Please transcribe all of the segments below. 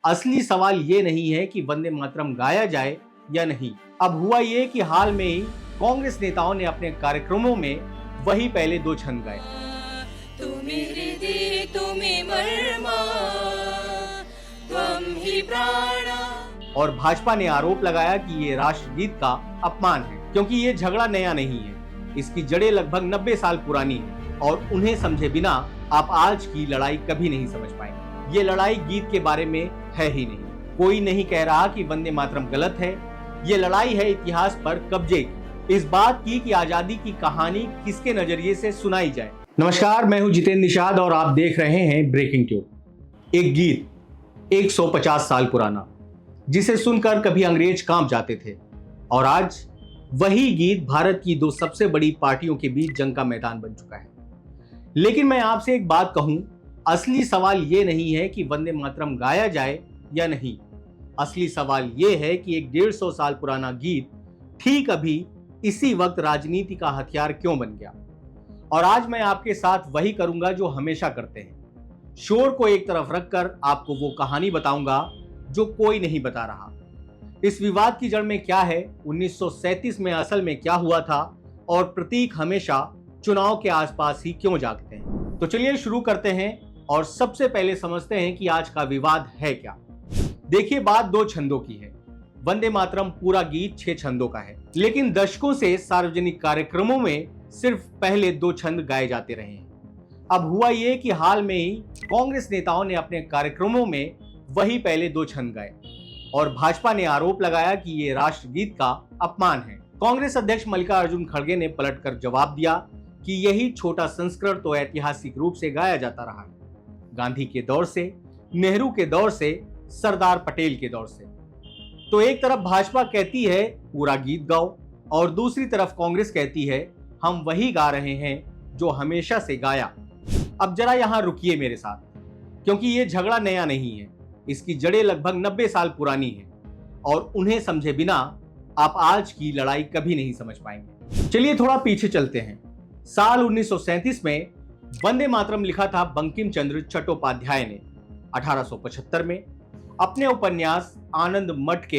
असली सवाल ये नहीं है कि वंदे मातरम गाया जाए या नहीं। अब हुआ ये कि हाल में ही कांग्रेस नेताओं ने अपने कार्यक्रमों में वही पहले दो छंद गाए। और भाजपा ने आरोप लगाया कि ये राष्ट्रगीत का अपमान है, क्योंकि ये झगड़ा नया नहीं है। इसकी जड़ें लगभग 90 साल पुरानी है और उन्हें समझे बिना आप आज की लड़ाई कभी नहीं समझ पाएंगे। ये लड़ाई गीत के बारे में है ही नहीं। कोई नहीं कह रहा कि वंदे मातरम गलत है। ये लड़ाई है इतिहास पर कब्जे की, इस बात की कि आजादी की कहानी किसके नजरिए से सुनाई जाए। नमस्कार, मैं हूं जितेंद्र निषाद और आप देख रहे हैं ब्रेकिंग ट्यूब। एक गीत 150 साल पुराना, जिसे सुनकर कभी अंग्रेज कांप जाते थे, और आज वही गीत भारत की दो सबसे बड़ी पार्टियों के बीच जंग का मैदान बन चुका है। लेकिन मैं आपसे एक बात कहूं, असली सवाल ये नहीं है कि वंदे मातरम गाया जाए या नहीं। असली सवाल ये है कि एक 150 साल पुराना गीत ठीक अभी इसी वक्त राजनीति का हथियार क्यों बन गया। और आज मैं आपके साथ वही करूंगा जो हमेशा करते हैं। शोर को एक तरफ रखकर आपको वो कहानी बताऊंगा जो कोई नहीं बता रहा। इस विवाद की जड़ में क्या है, 1937 में असल में क्या हुआ था, और प्रतीक हमेशा चुनाव के आसपास ही क्यों जागते हैं। तो चलिए शुरू करते हैं और सबसे पहले समझते हैं कि आज का विवाद है क्या। देखिए, बात दो छंदों की है। वंदे मातरम पूरा गीत 6 छंदों का है, लेकिन दशकों से सार्वजनिक कार्यक्रमों में सिर्फ पहले 2 छंद गाए जाते रहे हैं। अब हुआ ये कि हाल में ही कांग्रेस नेताओं ने अपने कार्यक्रमों में वही पहले 2 छंद गाए और भाजपा ने आरोप लगाया कि ये राष्ट्रगीत का अपमान है। कांग्रेस अध्यक्ष मल्लिकार्जुन खड़गे ने पलटकर जवाब दिया कि यही छोटा संस्करण तो ऐतिहासिक रूप से गाया जाता रहा है, गांधी के दौर से, नेहरू के दौर से, सरदार पटेल के दौर से। तो एक तरफ भाजपा कहती है पूरा गीत गाओ, और दूसरी तरफ कांग्रेस कहती है हम वही गा रहे हैं जो हमेशा से गाया। अब जरा यहां रुकिए मेरे साथ, क्योंकि ये झगड़ा नया नहीं है। इसकी जड़ें लगभग 90 साल पुरानी है और उन्हें समझे बिना आप आज की लड़ाई कभी नहीं समझ पाएंगे। चलिए थोड़ा पीछे चलते हैं। साल 1937 में वंदे मातरम लिखा था बंकिम चंद्र चट्टोपाध्याय ने 1875 में अपने उपन्यास आनंद मठ के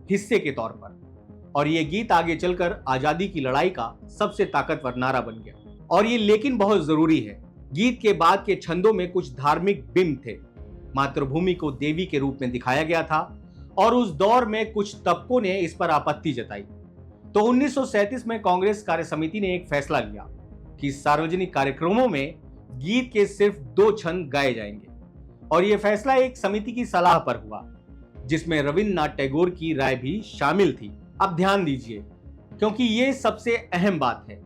हिस्से के तौर पर, और ये गीत आगे चलकर आजादी की लड़ाई का सबसे ताकतवर नारा बन गया। और ये लेकिन बहुत जरूरी है, गीत के बाद के छंदों में कुछ धार्मिक बिंब थे। मातृभूमि को देवी के रूप में दिखाया गया था और उस दौर में कुछ तबकों ने इस पर आपत्ति जताई। तो 1937 में कांग्रेस कार्य समिति ने एक फैसला लिया कि सार्वजनिक कार्यक्रमों में गीत के सिर्फ 2 छंद गाए जाएंगे, और यह फैसला एक समिति की सलाह पर हुआ, जिसमें रविन्द्रनाथ टैगोर की राय भी शामिल थी। अब ध्यान दीजिए, क्योंकि ये सबसे अहम बात है।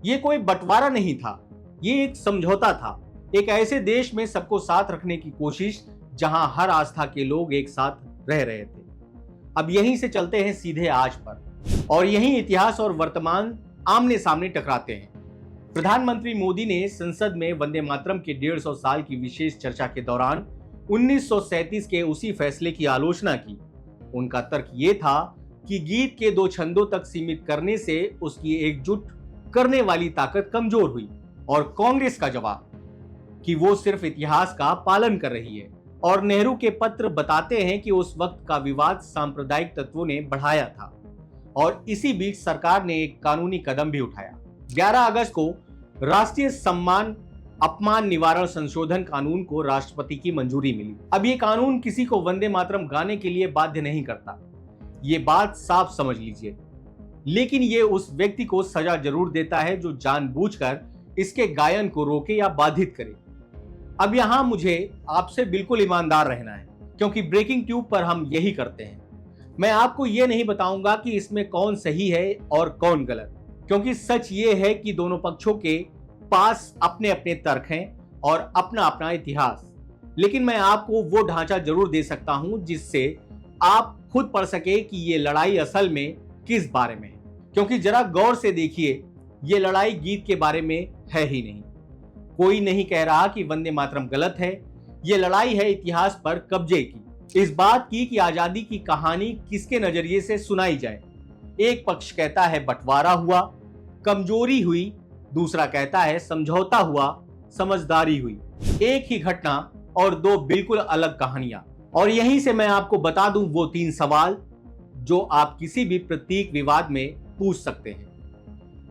ये कोई बंटवारा नहीं था, ये एक समझौता था, एक ऐसे देश में सबको साथ रखने की कोशिश जहां हर आस्था के लोग एक साथ रह रहे थे। अब यहीं से चलते हैं सीधे आज पर, और यहीं इतिहास और वर्तमान आमने सामने टकराते हैं। प्रधानमंत्री मोदी ने संसद में वंदे मातरम के 150 साल की विशेष चर्चा के दौरान 1937 के उसी फैसले की आलोचना की। उनका तर्क ये था कि गीत के 2 छंदों तक सीमित करने से उसकी एकजुट करने वाली ताकत कमजोर हुई, और कांग्रेस का जवाब कि वो सिर्फ इतिहास का पालन कर रही है। और नेहरू के पत्र बताते हैं कि उस वक्त का विवाद सांप्रदायिक तत्वों ने बढ़ाया था, और इसी बीच सरकार ने एक कानूनी कदम भी उठाया। 11 अगस्त को राष्ट्रीय सम्मान अपमान निवारण संशोधन कानून को राष्ट्रपति की मंजूरी मिली। अब ये कानून किसी को वंदे मातरम गाने के लिए बाध्य नहीं करता, ये बात साफ समझ लीजिए, लेकिन ये उस व्यक्ति को सजा जरूर देता है जो जानबूझकर इसके गायन को रोके या बाधित करे। अब यहां मुझे आपसे बिल्कुल ईमानदार रहना है, क्योंकि ब्रेकिंग ट्यूब पर हम यही करते हैं। मैं आपको यह नहीं बताऊंगा कि इसमें कौन सही है और कौन गलत, क्योंकि सच ये है कि दोनों पक्षों के पास अपने अपने तर्क हैं और अपना अपना इतिहास। लेकिन मैं आपको वो ढांचा जरूर दे सकता हूं जिससे आप खुद पढ़ सके कि ये लड़ाई असल में किस बारे में है। क्योंकि जरा गौर से देखिए, ये लड़ाई गीत के बारे में है ही नहीं। कोई नहीं कह रहा कि वंदे मातरम गलत है। ये लड़ाई है इतिहास पर कब्जे की, इस बात की कि आजादी की कहानी किसके नजरिए से सुनाई जाए। एक पक्ष कहता है बंटवारा हुआ, कमजोरी हुई, दूसरा कहता है समझौता हुआ, समझदारी हुई। एक ही घटना और 2 बिल्कुल अलग कहानियां। और यहीं से मैं आपको बता दूं वो 3 सवाल जो आप किसी भी प्रतीक विवाद में पूछ सकते हैं।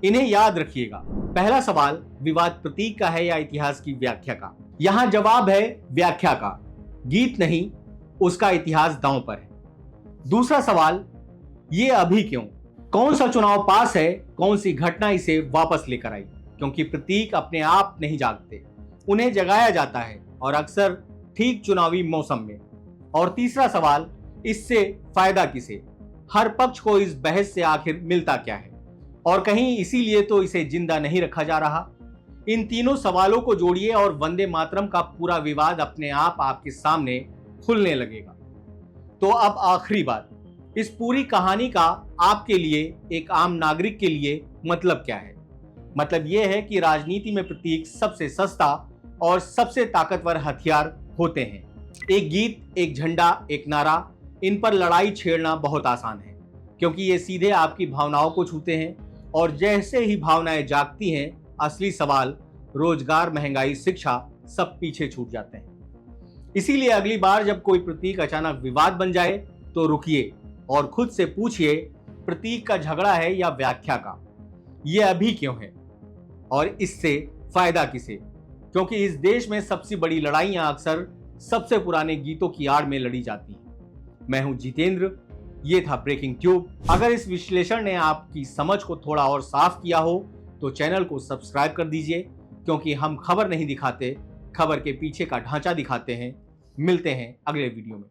इन्हें याद रखिएगा। पहला सवाल विवाद प्रतीक का है या इतिहास की व्याख्या का। यहां जवाब है व्याख्या का, गीत नहीं, उसका इतिहास दांव पर है। दूसरा सवाल, ये अभी क्यों? कौन सा चुनाव पास है, कौन सी घटना इसे वापस लेकर आई? क्योंकि प्रतीक अपने आप नहीं जागते, उन्हें जगाया जाता है और अक्सर ठीक चुनावी मौसम में। और तीसरा सवाल, इससे फायदा किसे? हर पक्ष को इस बहस से आखिर मिलता क्या है और कहीं इसीलिए तो इसे जिंदा नहीं रखा जा रहा? इन तीनों सवालों को जोड़िए और वंदे मातरम का पूरा विवाद अपने आप आपके सामने खुलने लगेगा। तो अब आखिरी बात, इस पूरी कहानी का आपके लिए, एक आम नागरिक के लिए मतलब क्या है? मतलब यह है कि राजनीति में प्रतीक सबसे सस्ता और सबसे ताकतवर हथियार होते हैं। एक गीत, एक झंडा, एक नारा, इन पर लड़ाई छेड़ना बहुत आसान है क्योंकि ये सीधे आपकी भावनाओं को छूते हैं और जैसे ही भावनाएं जागती हैं, असली सवाल रोजगार, महंगाई, शिक्षा सब पीछे छूट जाते हैं। इसीलिए अगली बार जब कोई प्रतीक अचानक विवाद बन जाए तो रुकिए और खुद से पूछिए, प्रतीक का झगड़ा है या व्याख्या का? ये अभी क्यों है और इससे फायदा किसे? क्योंकि इस देश में सबसे बड़ी लड़ाइयां अक्सर सबसे पुराने गीतों की आड़ में लड़ी जाती हैं। मैं हूं जितेंद्र, ये था ब्रेकिंग ट्यूब। अगर इस विश्लेषण ने आपकी समझ को थोड़ा और साफ किया हो तो चैनल को सब्सक्राइब कर दीजिए, क्योंकि हम खबर नहीं दिखाते, खबर के पीछे का ढांचा दिखाते हैं। मिलते हैं अगले वीडियो में।